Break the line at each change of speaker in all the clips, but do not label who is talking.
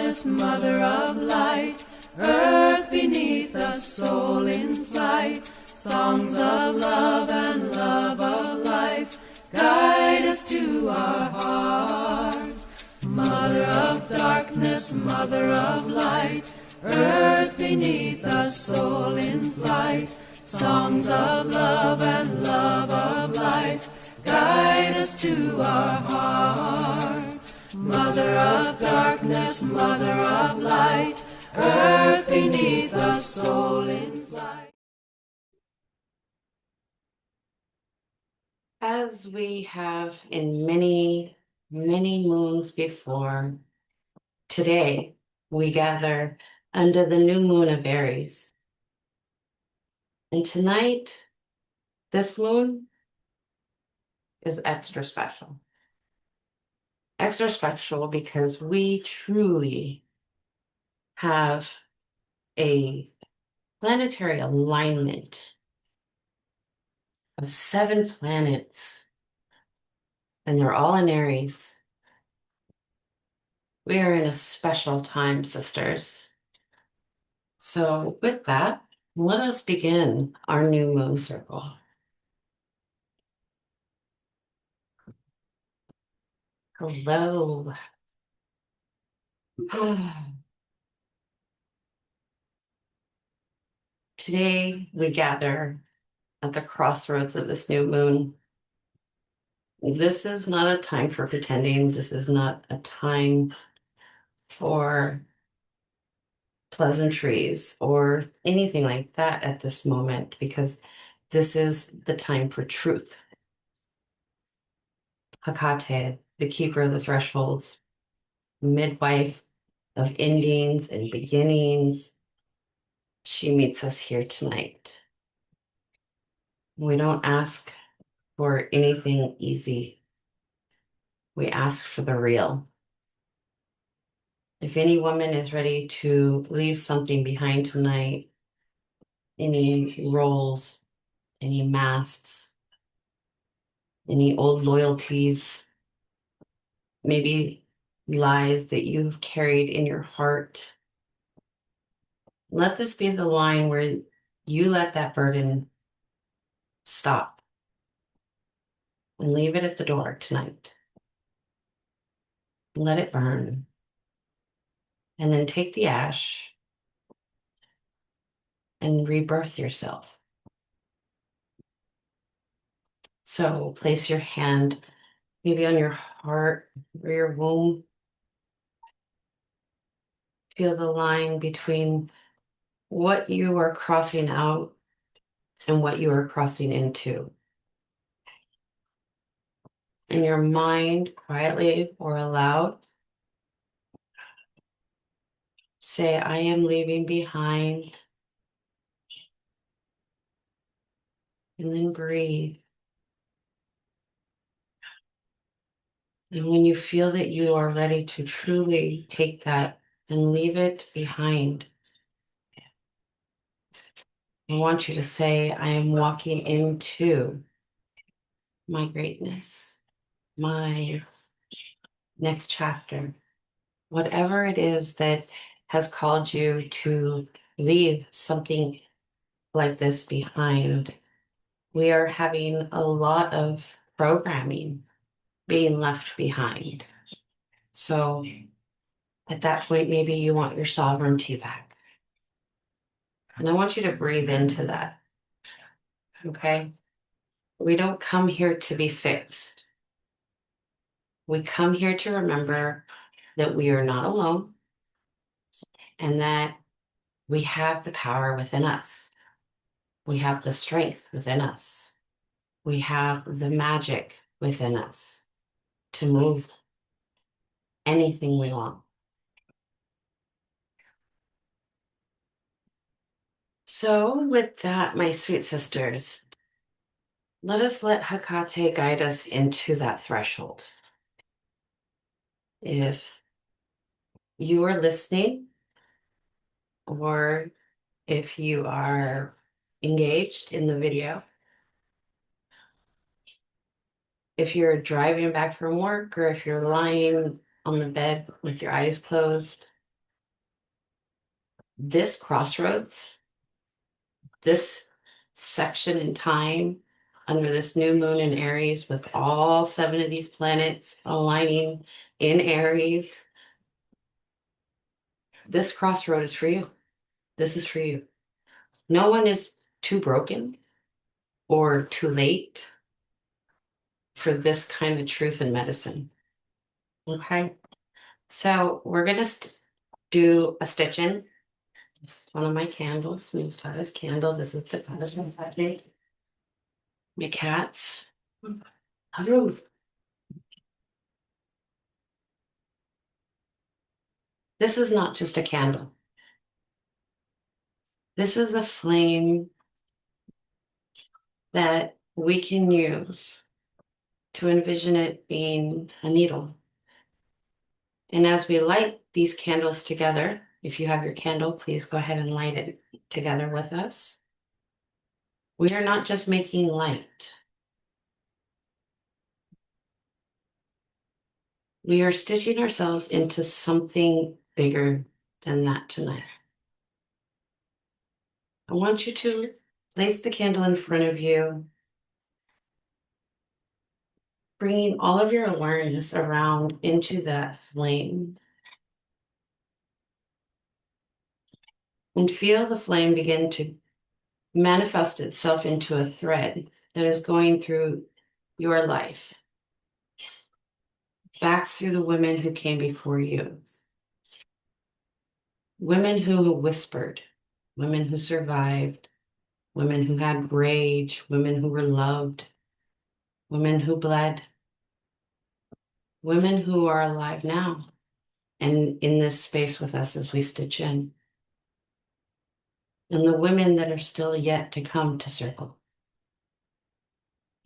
darkness, mother of light, earth beneath the soul in flight, songs of love and love of life, guide us to our heart. Mother of darkness, mother of light, earth beneath the soul in flight, songs of love and love of life, guide us to our heart. Mother of darkness, mother of light, earth beneath the soul in flight.
As we have in many, many moons before, today we gather under the new moon of Aries. And tonight, this moon is extra special. Extra special because we truly have a planetary alignment of 7 planets, and they're all in Aries. We are in a special time, sisters. So with that, let us begin our new moon circle. Hello. Today we gather at the crossroads of this new moon. This is not a time for pretending. This is not a time for pleasantries or anything like that at this moment, because this is the time for truth. Hecate, the keeper of the thresholds, midwife of endings and beginnings, she meets us here tonight. We don't ask for anything easy. We ask for the real. If any woman is ready to leave something behind tonight, any roles, any masks, any old loyalties, maybe lies that you've carried in your heart, let this be the line where you let that burden stop and leave it at the door tonight. Let it burn. And then take the ash and rebirth yourself. So place your hand maybe on your heart or your womb. Feel the line between what you are crossing out and what you are crossing into. In your mind, quietly or aloud, say, I am leaving behind. And then breathe. And when you feel that you are ready to truly take that and leave it behind, I want you to say, I am walking into my greatness, my next chapter, whatever it is that has called you to leave something like this behind. We are having a lot of programming being left behind. So at that point, maybe you want your sovereignty back. And I want you to breathe into that. Okay? We don't come here to be fixed. We come here to remember that we are not alone and that we have the power within us. We have the strength within us. We have the magic within us to move anything we want. So with that, my sweet sisters, let us let Hecate guide us into that threshold. If you are listening, or if you are engaged in the video, if you're driving back from work, or if you're lying on the bed with your eyes closed, this crossroads, this section in time under this new moon in Aries with all 7 of these planets aligning in Aries, this crossroad is for you. This is for you. No one is too broken or too late for this kind of truth in medicine. Okay. So we're going to do a stitch in. This is one of my candles, Moon's Goddess candle. This is the Goddess of Magic. My cats. Hello. This is not just a candle. This is a flame that we can use to envision it being a needle. And as we light these candles together, if you have your candle, please go ahead and light it together with us. We are not just making light. We are stitching ourselves into something bigger than that tonight. I want you to place the candle in front of you, bringing all of your awareness around into that flame. And feel the flame begin to manifest itself into a thread that is going through your life, back through the women who came before you, women who whispered, women who survived, women who had rage, women who were loved, women who bled, women who are alive now and in this space with us as we stitch in, and the women that are still yet to come to circle.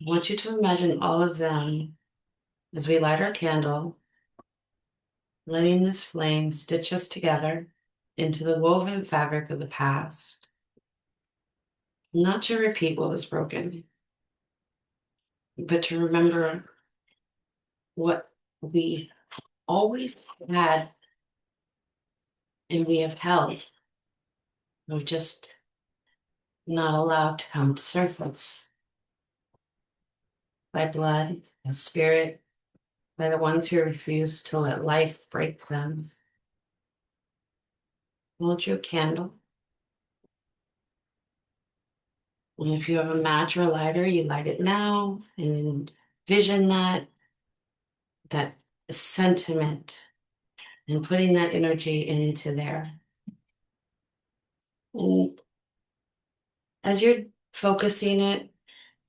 I want you to imagine all of them as we light our candle, letting this flame stitch us together into the woven fabric of the past, not to repeat what was broken, but to remember what we always had and we have held. We're just not allowed to come to surface by blood, by spirit, by the ones who refuse to let life break them. Hold your candle. And if you have a match or a lighter, you light it now and envision that sentiment and putting that energy into there. And as you're focusing it,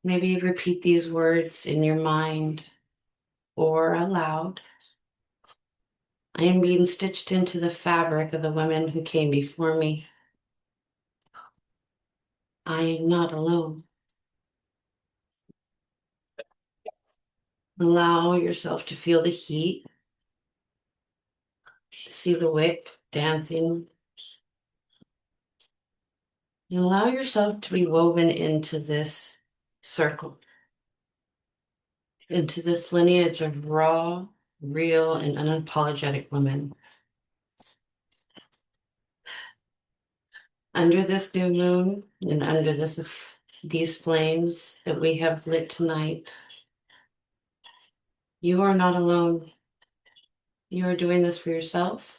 maybe repeat these words in your mind or aloud. I am being stitched into the fabric of the women who came before me. I am not alone. Allow yourself to feel the heat, see the wick dancing, and allow yourself to be woven into this circle, into this lineage of raw, real, and unapologetic women. Under this new moon and under these flames that we have lit tonight, you are not alone. You are doing this for yourself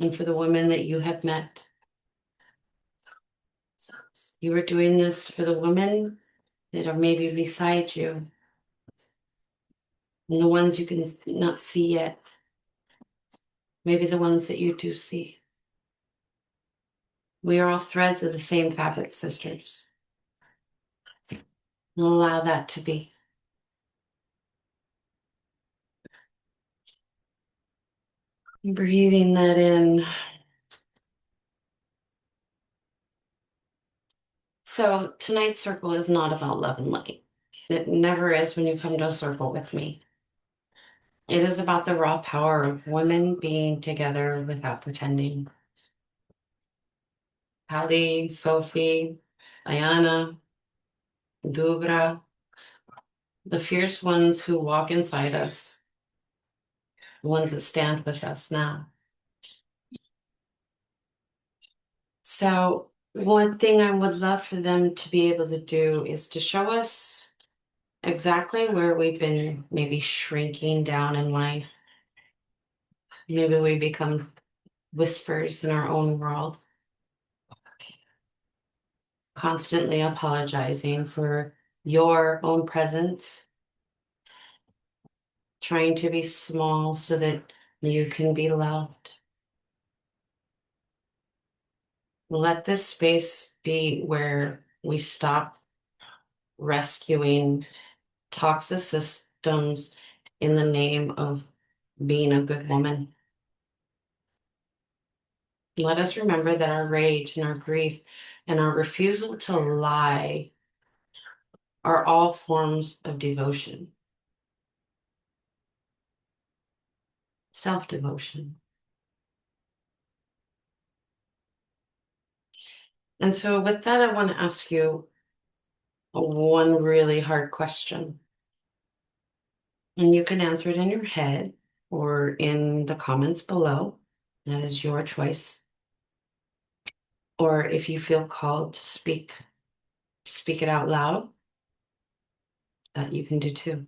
and for the women that you have met. You are doing this for the women that are maybe beside you and the ones you can not see yet. Maybe the ones that you do see. We are all threads of the same fabric, sisters. And allow that to be. Breathing that in. So tonight's circle is not about love and light. It never is when you come to a circle with me. It is about the raw power of women being together without pretending. Hallie, Sophie, Ayana, Dubra, the fierce ones who walk inside us, the ones that stand with us now. So one thing I would love for them to be able to do is to show us exactly where we've been maybe shrinking down in life. Maybe we become whispers in our own world, constantly apologizing for your own presence, trying to be small so that you can be loved. Let this space be where we stop rescuing toxic systems in the name of being a good woman. Let us remember that our rage and our grief and our refusal to lie are all forms of devotion, self-devotion. And so with that, I want to ask you one really hard question. And you can answer it in your head or in the comments below. That is your choice. Or if you feel called to speak it out loud, that you can do too.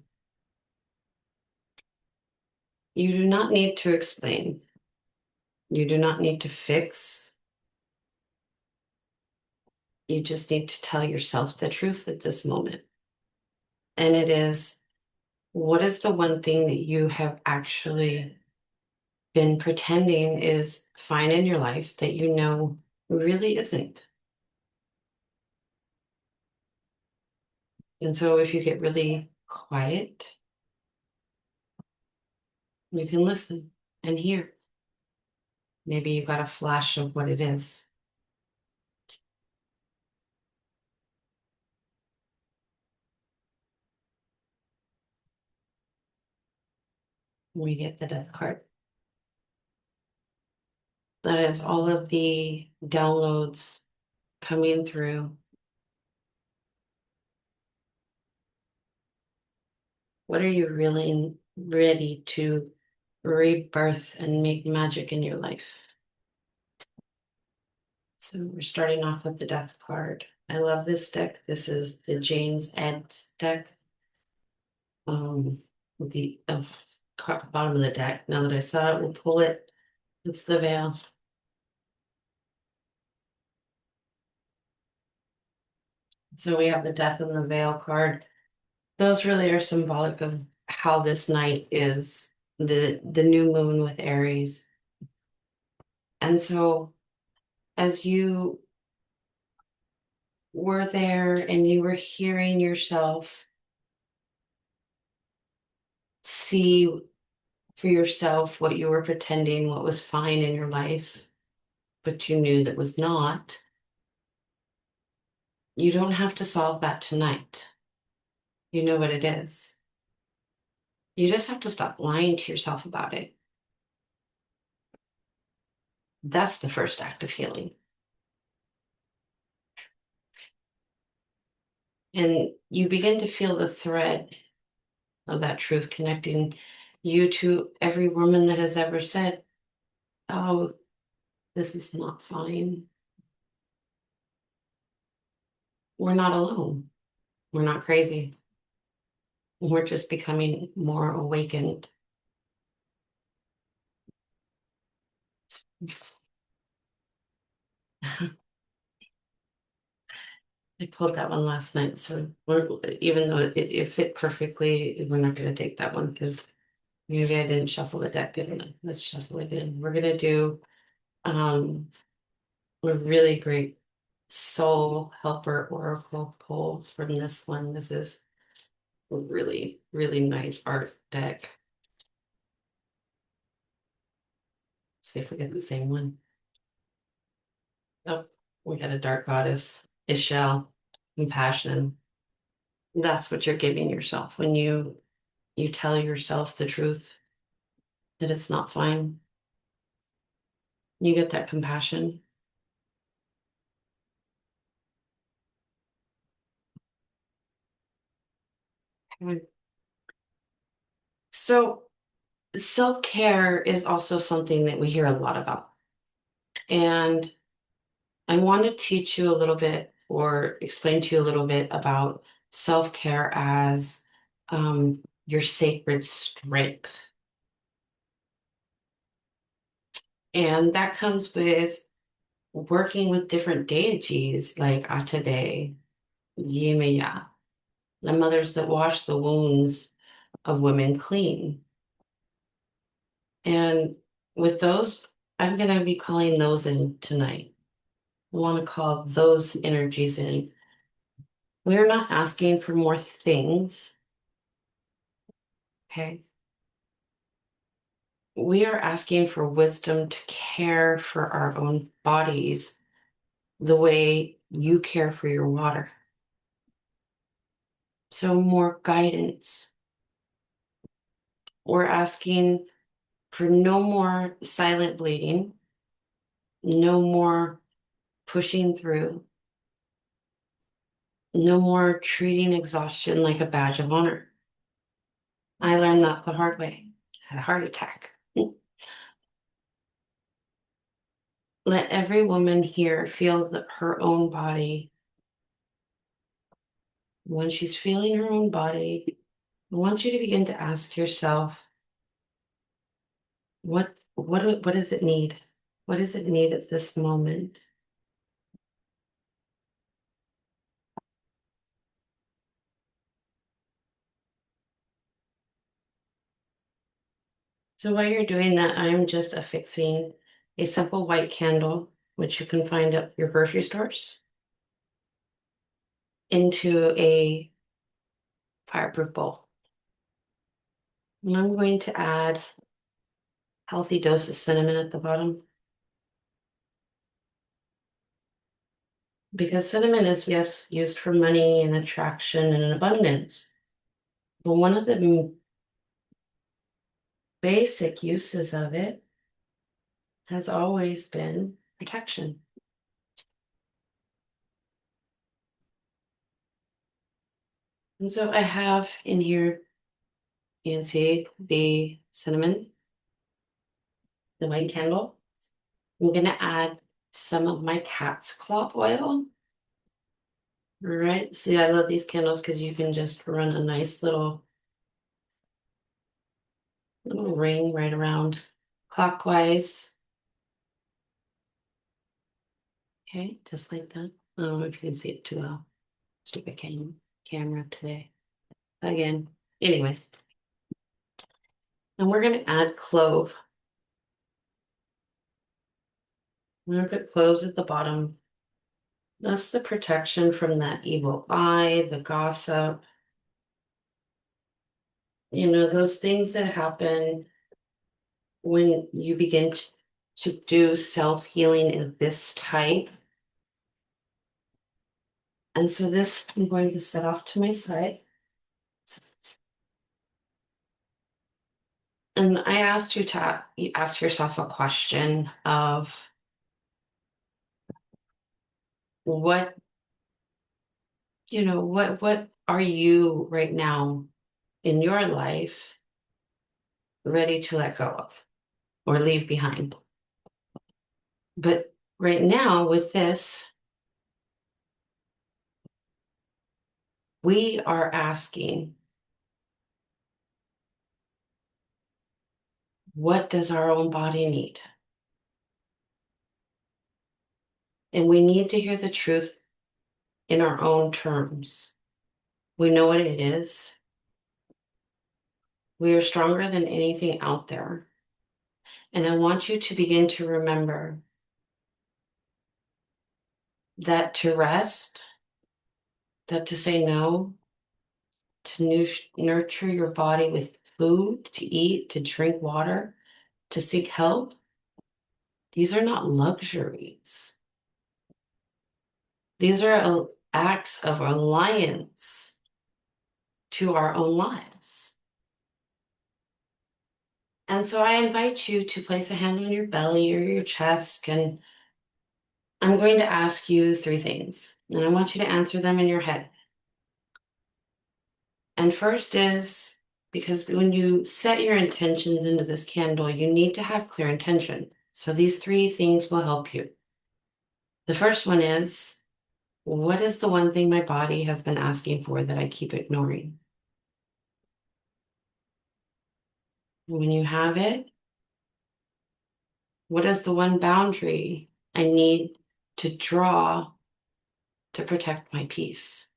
You do not need to explain. You do not need to fix. You just need to tell yourself the truth at this moment. And it is, what is the one thing that you have actually been pretending is fine in your life that you know really isn't? And so if you get really quiet, you can listen and hear. Maybe you got a flash of what it is. We get the death card. That is all of the downloads coming through. What are you really ready to rebirth and make magic in your life? So we're starting off with the death card. I love this deck. This is the James Ed deck. With the bottom of the deck. Now that I saw it, we'll pull it. It's the veil. So we have the death and the veil card. Those really are symbolic of how this night is, the new moon with Aries. And so as you were there and you were hearing yourself see for yourself what you were pretending, what was fine in your life, but you knew that was not, you don't have to solve that tonight. You know what it is. You just have to stop lying to yourself about it. That's the first act of healing. And you begin to feel the thread of that truth connecting you to every woman that has ever said, oh, this is not fine. We're not alone. We're not crazy. We're just becoming more awakened. I pulled that one last night, so even though it fit perfectly, we're not going to take that one because maybe I didn't shuffle the deck good enough. Let's shuffle it in. We're going to do um, a really great soul helper oracle pull from this one. This is a really, really nice art deck. See if we get the same one. Oh, we got a dark goddess, Ishel, compassion. That's what you're giving yourself when you tell yourself the truth that it's not fine. You get that compassion. Okay. So self-care is also something that we hear a lot about. And I want to teach you a little bit or explain to you a little bit about self-care as your sacred strength. And that comes with working with different deities like Atabe, Yemaya, the mothers that wash the wounds of women clean. And with those, I'm going to be calling those in tonight. I want to call those energies in. We're not asking for more things, okay? We are asking for wisdom to care for our own bodies the way you care for your water. So, more guidance. We're asking for no more silent bleeding, no more pushing through, no more treating exhaustion like a badge of honor. I learned that the hard way. I had a heart attack. Let every woman here feel that her own body. When she's feeling her own body, I want you to begin to ask yourself, what does it need? What does it need at this moment? So while you're doing that, I'm just affixing a simple white candle, which you can find at your grocery stores, into a fireproof bowl. And I'm going to add a healthy dose of cinnamon at the bottom. Because cinnamon is, yes, used for money and attraction and abundance. But one of the basic uses of it has always been protection. And so I have in here, you can see the cinnamon, the white candle. I'm going to add some of my cat's claw oil. All right, see, I love these candles because you can just run a nice little ring right around clockwise. Okay, just like that. I don't know if you can see it too well. Stupid camera today. Again, anyways. And we're going to add clove. I'm going to put cloves at the bottom. That's the protection from that evil eye, the gossip. You know, those things that happen when you begin to do self-healing of this type. And so this, I'm going to set off to my side. And I asked you to ask yourself a question of what, what are you right now in your life ready to let go of or leave behind? But right now with this, we are asking, what does our own body need? And we need to hear the truth in our own terms. We know what it is. We are stronger than anything out there. And I want you to begin to remember that to rest, that to say no, to nurture your body with food, to eat, to drink water, to seek help, these are not luxuries. These are acts of alliance to our own lives. And so I invite you to place a hand on your belly or your chest, and I'm going to ask you 3 things, and I want you to answer them in your head. And first is, because when you set your intentions into this candle, you need to have clear intention. So these 3 things will help you. The first one is, what is the one thing my body has been asking for that I keep ignoring? When you have it, what is the one boundary I need to draw to protect my peace?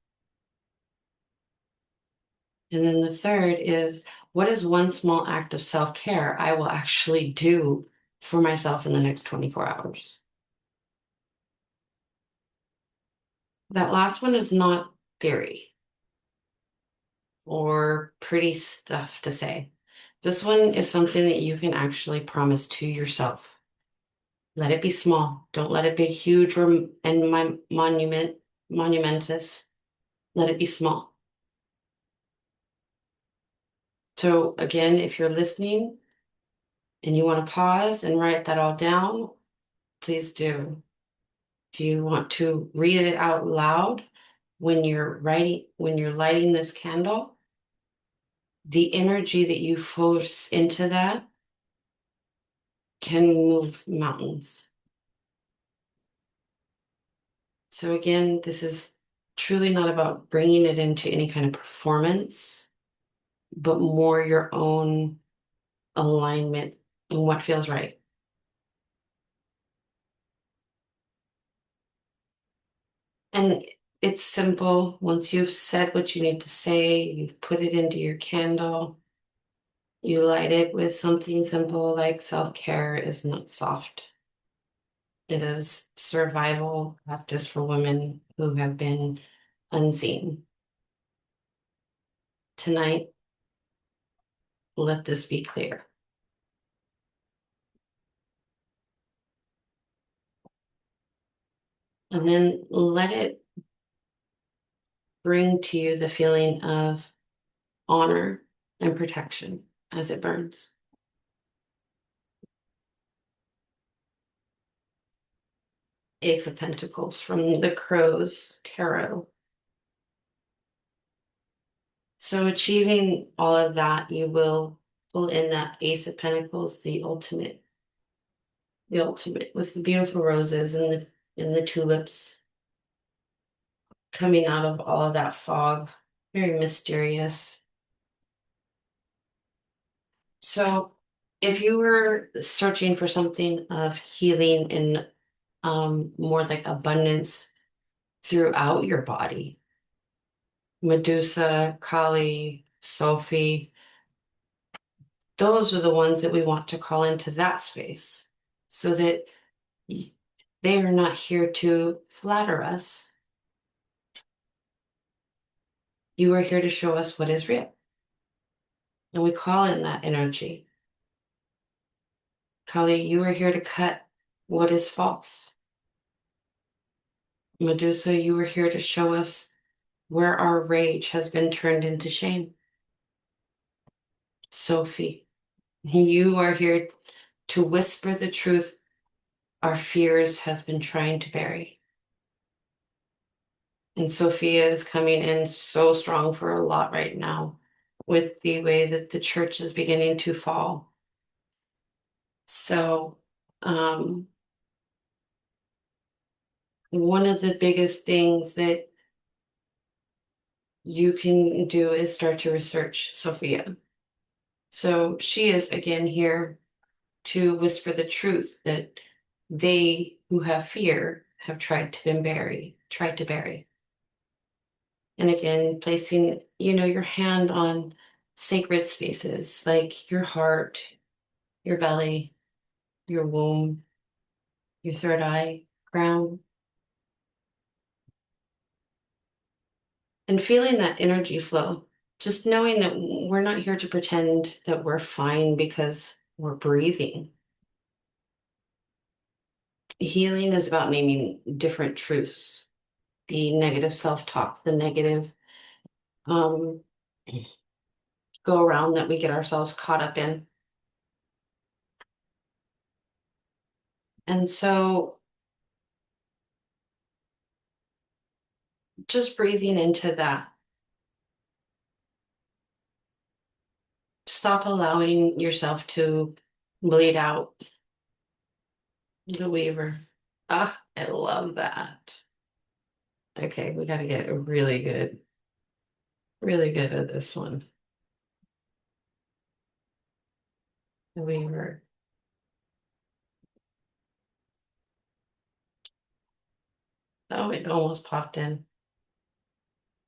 And then the third is, what is one small act of self-care I will actually do for myself in the next 24 hours? That last one is not theory or pretty stuff to say. This one is something that you can actually promise to yourself. Let it be small. Don't let it be huge or and my monumentous. Let it be small. So again, if you're listening and you want to pause and write that all down, please do. If you want to read it out loud when you're lighting this candle, the energy that you force into that can move mountains. So again, this is truly not about bringing it into any kind of performance, but more your own alignment and what feels right. And it's simple. Once you've said what you need to say, you've put it into your candle, you light it with something simple like self-care is not soft. It is survival practice for women who have been unseen. Tonight, let this be clear. And then let it bring to you the feeling of honor and protection as it burns. Ace of Pentacles from the Crow's Tarot. So achieving all of that, you will pull in that Ace of Pentacles, the ultimate with the beautiful roses and the tulips coming out of all of that fog, very mysterious. So if you were searching for something of healing and more like abundance throughout your body, Medusa, Kali, Sophie, those are the ones that we want to call into that space so that they are not here to flatter us. You are here to show us what is real. And we call in that energy. Kali, you are here to cut what is false. Medusa, you are here to show us where our rage has been turned into shame. Sophie, you are here to whisper the truth our fears has been trying to bury. And Sophia is coming in so strong for a lot right now with the way that the church is beginning to fall. So, one of the biggest things that you can do is start to research Sophia. So she is again here to whisper the truth that they who have fear have tried to bury. And again, placing, your hand on sacred spaces like your heart, your belly, your womb, your third eye, crown, and feeling that energy flow. Just knowing that we're not here to pretend that we're fine because we're breathing. Healing is about naming different truths, the negative self-talk, the negative go around that we get ourselves caught up in. And so just breathing into that. Stop allowing yourself to bleed out the weaver. Ah, I love that. Okay, we got to get really good at this one. We were, oh, it almost popped in.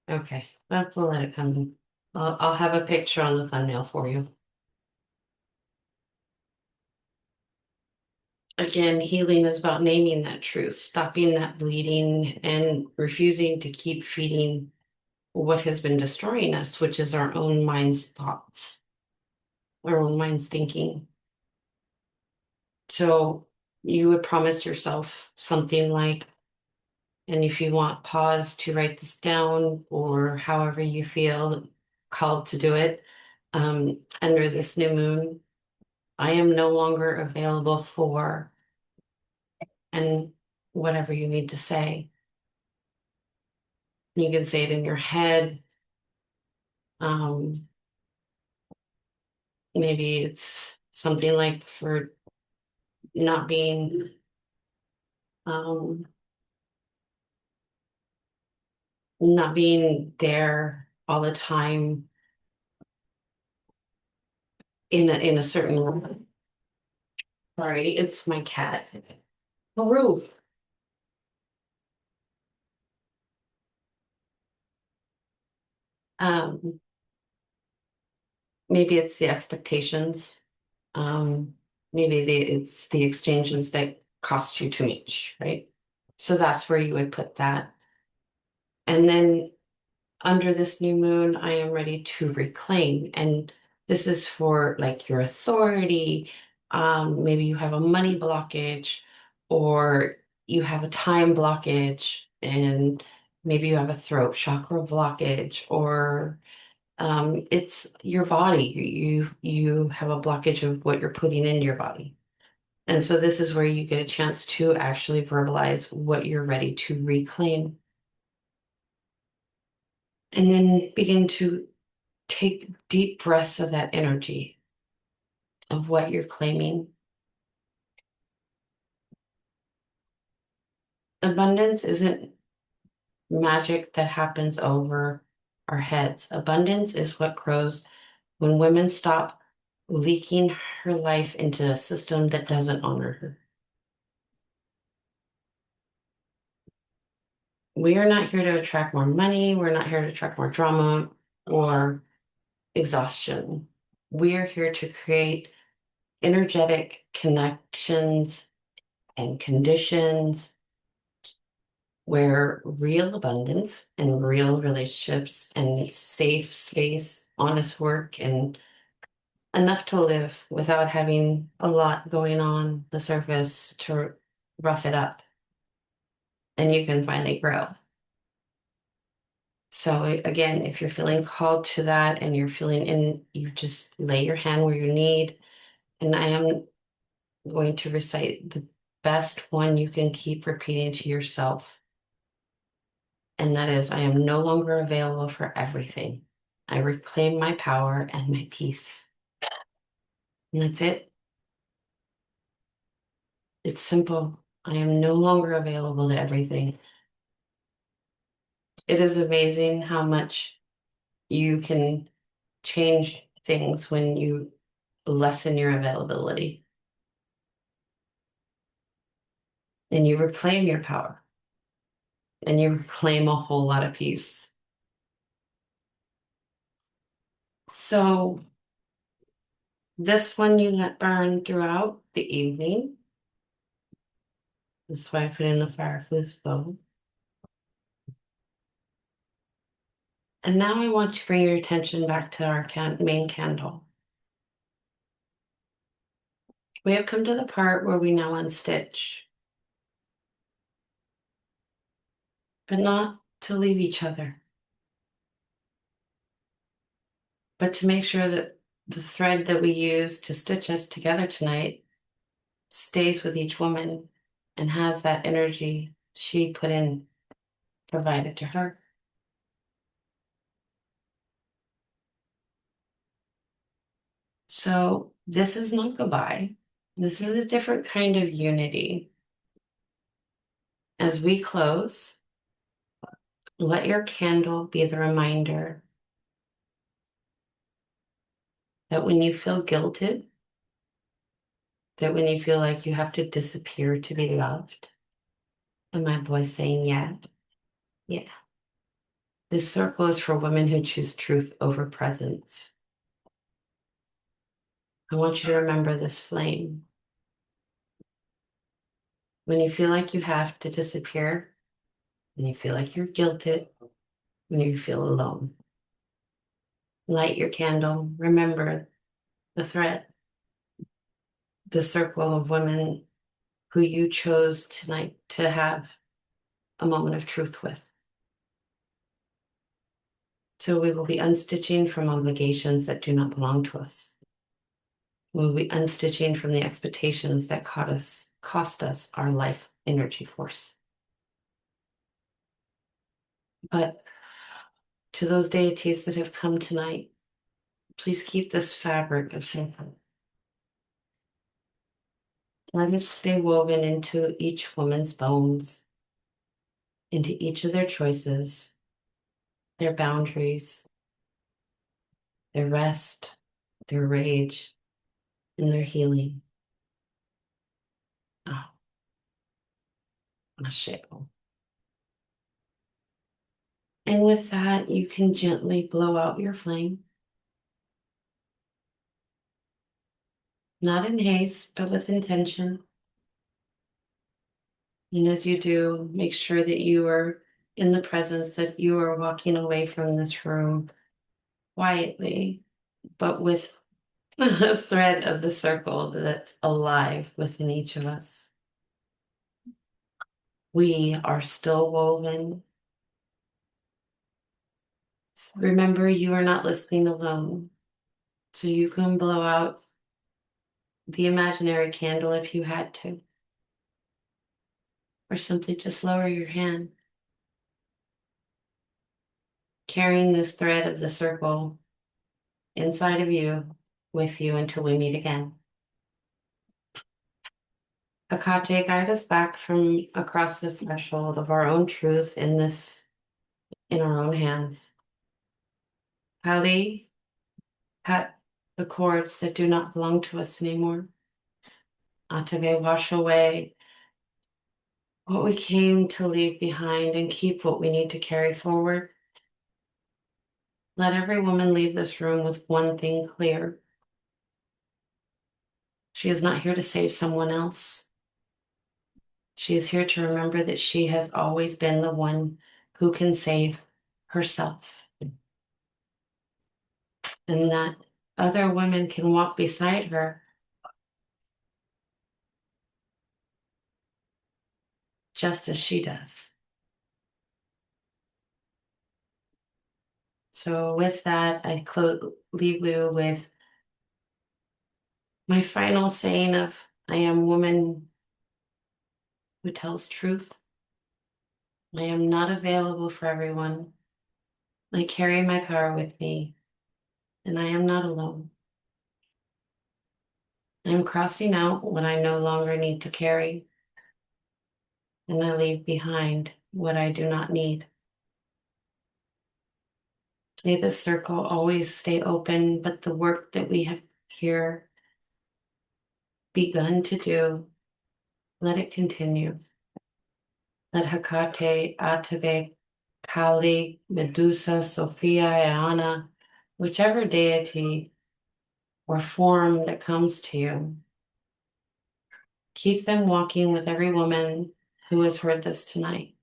Okay, we'll let it come in. I'll have a picture on the thumbnail for you. Again, healing is about naming that truth, stopping that bleeding, and refusing to keep feeding what has been destroying us, which is our own mind's thoughts, our own mind's thinking. So you would promise yourself something like, and if you want, pause to write this down or however you feel called to do it. Under this new moon, I am no longer available for, and whatever you need to say. You can say it in your head. Um, Maybe it's something like for not being um, not being there all the time in a certain room. Sorry, it's my cat. Haru. Um, Maybe it's the expectations. Um, Maybe it's the exchanges that cost you too much, right? So that's where you would put that. And then under this new moon, I am ready to reclaim. And this is for like your authority. Maybe you have a money blockage or you have a time blockage, and maybe you have a throat chakra blockage, or it's your body. You have a blockage of what you're putting into your body. And so this is where you get a chance to actually verbalize what you're ready to reclaim. And then begin to take deep breaths of that energy of what you're claiming. Abundance isn't magic that happens over our heads. Abundance is what grows when women stop leaking her life into a system that doesn't honor her. We are not here to attract more money. We're not here to attract more drama or exhaustion. We are here to create energetic connections and conditions where real abundance and real relationships and safe space, honest work, and enough to live without having a lot going on the surface to rough it up. And you can finally grow. So again, if you're feeling called to that and you're feeling in, you just lay your hand where you need. And I am going to recite the best one you can keep repeating to yourself. And that is, I am no longer available for everything. I reclaim my power and my peace. And that's it. It's simple. I am no longer available to everything. It is amazing how much you can change things when you lessen your availability and you reclaim your power and you reclaim a whole lot of peace. So this one you let burn throughout the evening. That's why I put in the fireplace flow. And now I want to bring your attention back to our main candle. We have come to the part where we now unstitch, but not to leave each other, but to make sure that the thread that we use to stitch us together tonight stays with each woman and has that energy she put in, provided to her. So this is not goodbye. This is a different kind of unity. As we close, let your candle be the reminder that when you feel guilted, that when you feel like you have to disappear to be loved, and my voice saying, yeah, yeah. This circle is for women who choose truth over presence. I want you to remember this flame. When you feel like you have to disappear, when you feel like you're guilted, when you feel alone, light your candle. Remember the thread, the circle of women who you chose tonight to have a moment of truth with. So we will be unstitching from obligations that do not belong to us. We will be unstitching from the expectations that cost us our life energy force. But to those deities that have come tonight, please keep this fabric of sacred. Let it stay woven into each woman's bones, into each of their choices, their boundaries, their rest, their rage, and their healing. Ah, Ashe. And with that, you can gently blow out your flame, not in haste, but with intention. And as you do, make sure that you are in the presence, that you are walking away from this room quietly, but with a thread of the circle that's alive within each of us. We are still woven. Remember, you are not listening alone. So you can blow out the imaginary candle if you had to, or simply just lower your hand, carrying this thread of the circle inside of you with you until we meet again. Hecate, guide us back from across the threshold of our own truth in our own hands. Kali, cut the cords that do not belong to us anymore. Atave, wash away what we came to leave behind and keep what we need to carry forward. Let every woman leave this room with one thing clear. She is not here to save someone else. She is here to remember that she has always been the one who can save herself. And that other women can walk beside her just as she does. So with that, I leave you with my final saying of, I am woman who tells truth. I am not available for everyone. I carry my power with me, and I am not alone. I am crossing out what I no longer need to carry, and I leave behind what I do not need. May this circle always stay open, but the work that we have here begun to do, let it continue. Let Hecate, Atabe, Kali, Medusa, Sophia, Iana, whichever deity or form that comes to you, keep them walking with every woman who has heard this tonight.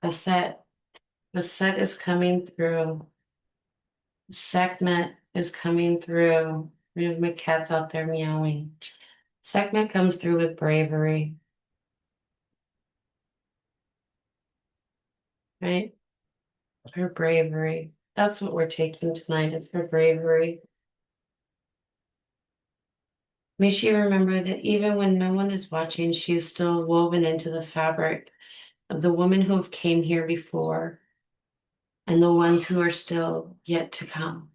Baset is coming through. Sekhmet is coming through. We have my cats out there meowing. Sekhmet comes through with bravery, right? Her bravery. That's what we're taking tonight. It's her bravery. May she remember that even when no one is watching, she is still woven into the fabric of the women who have came here before and the ones who are still yet to come.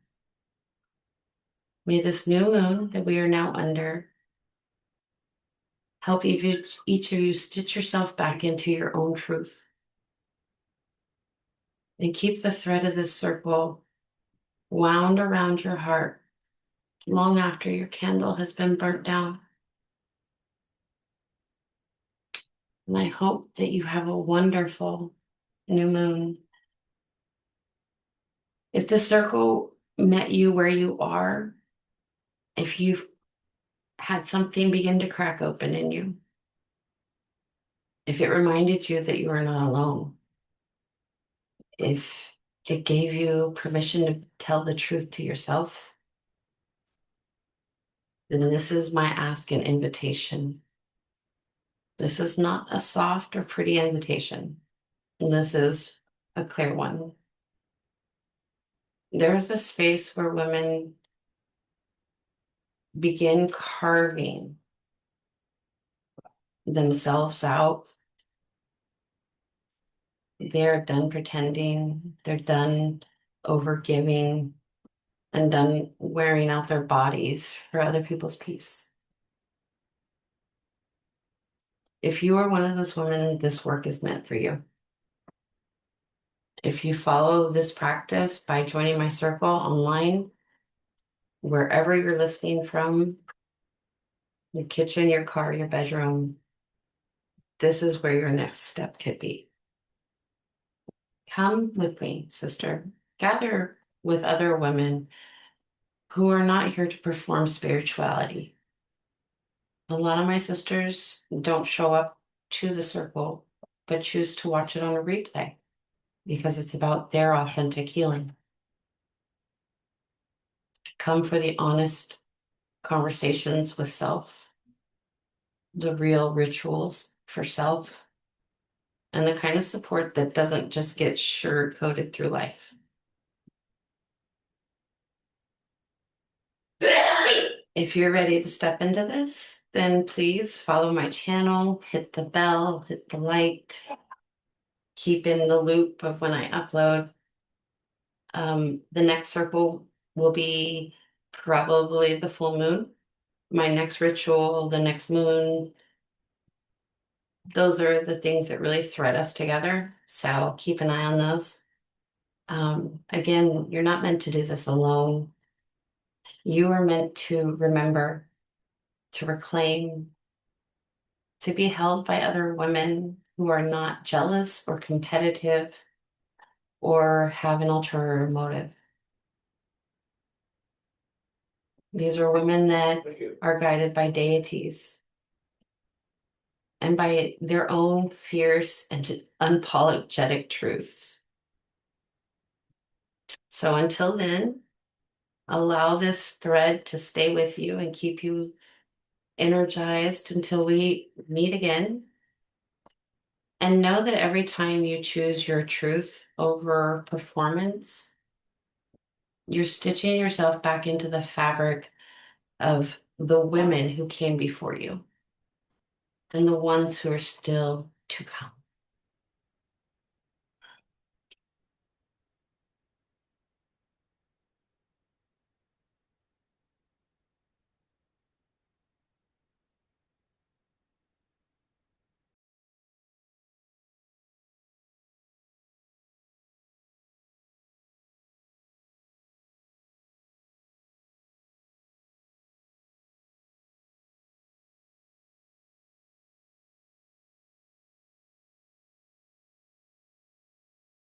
May this new moon that we are now under help each of you stitch yourself back into your own truth. And keep the thread of this circle wound around your heart long after your candle has been burnt down. And I hope that you have a wonderful new moon. If the circle met you where you are, if you've had something begin to crack open in you, if it reminded you that you are not alone, if it gave you permission to tell the truth to yourself, then this is my ask and invitation. This is not a soft or pretty invitation. And this is a clear one. There's a space where women begin carving themselves out. They're done pretending, they're done overgiving, and done wearing out their bodies for other people's peace. If you are one of those women, this work is meant for you. If you follow this practice by joining my circle online, wherever you're listening from, your kitchen, your car, your bedroom, this is where your next step could be. Come with me, sister. Gather with other women who are not here to perform spirituality. A lot of my sisters don't show up to the circle, but choose to watch it on a replay because it's about their authentic healing. Come for the honest conversations with self, the real rituals for self, and the kind of support that doesn't just get sugar-coated through life. If you're ready to step into this, then please follow my channel, hit the bell, hit the like, keep in the loop of when I upload. The next circle will be probably the full moon. My next ritual, the next moon, those are the things that really thread us together. So keep an eye on those. Again, you're not meant to do this alone. You are meant to remember, to reclaim, to be held by other women who are not jealous or competitive or have an ulterior motive. These are women that are guided by deities and by their own fierce and unapologetic truths. So until then, allow this thread to stay with you and keep you energized until we meet again. And know that every time you choose your truth over performance, you're stitching yourself back into the fabric of the women who came before you and the ones who are still to come.